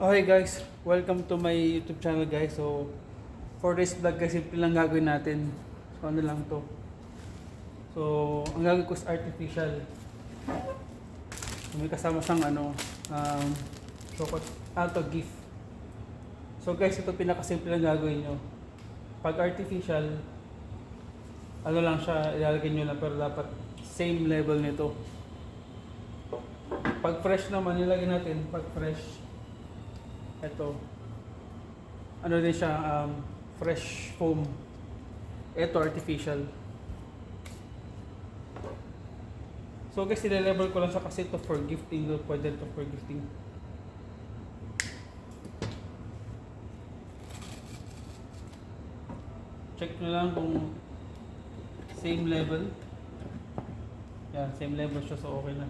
Okay guys, welcome to my YouTube channel guys. So, for this vlog guys, simple lang gagawin natin. So, ano lang to. So, ang gagawin ko is artificial. So, may kasama siyang gift. So guys, ito pinakasimple lang gagawin nyo. Pag artificial, ano lang siya, ilalagay nyo lang pero dapat same level nito. Pag fresh naman, nilagay natin, pag fresh, ito, ano din siya, fresh foam. Ito, artificial. So guys, nile-level ko lang siya kasi ito for gifting, pwede ito for gifting. Check nyo lang kung same level. Yan, same level siya, so okay na.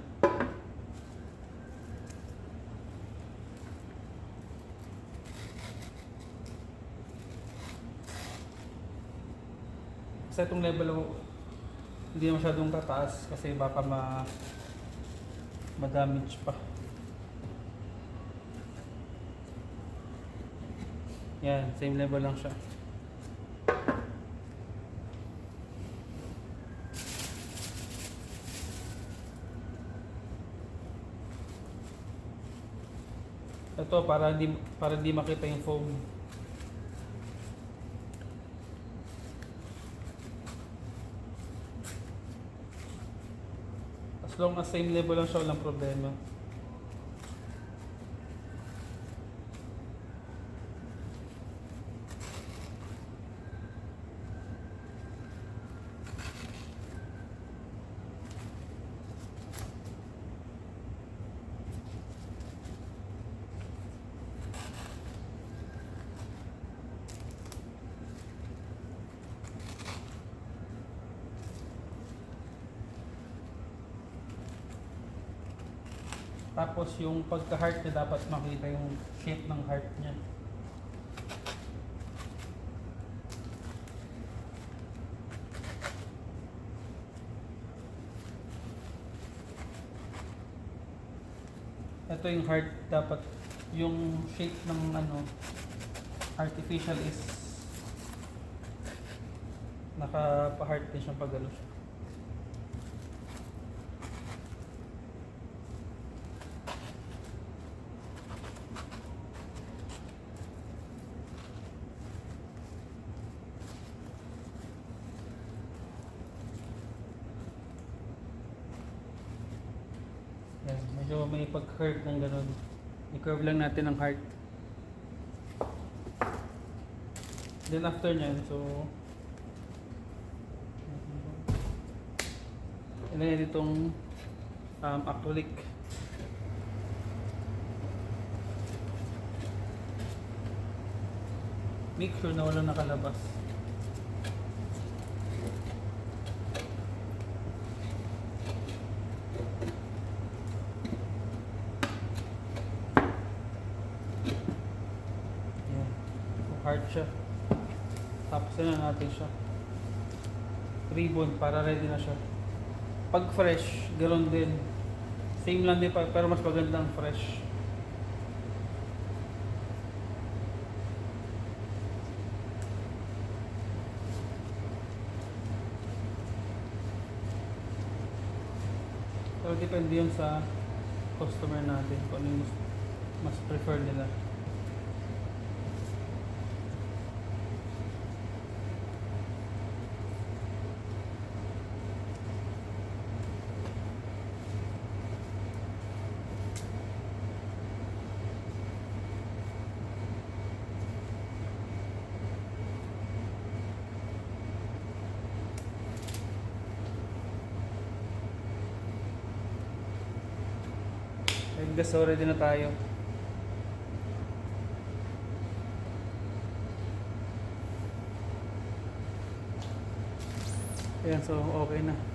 Kasi itong level hindi na masyadong tataas kasi baka ma-damage pa. Yan, same level lang siya. Ito para hindi makita yung foam. As long as same level lang siya, walang problema. Tapos yung pagka-heart niya, dapat makita yung shape ng heart niya. Ito yung heart, dapat yung shape ng artificial is naka-heart din siya pag siya. Yan, medyo may pag-curve ng ganun. I-curve lang natin ang heart. Then after nyan, so ilagay ditong acrylic. Make sure na walang nakalabas. Hard siya. Tapos na natin siya. Ribbon para ready na siya. Pag fresh, ganoon din. Same lang din pero mas maganda ang fresh. Pero depende yun sa customer natin kung ano yung mas prefer nila. Guys, ready na tayo. Ayan, so okay na.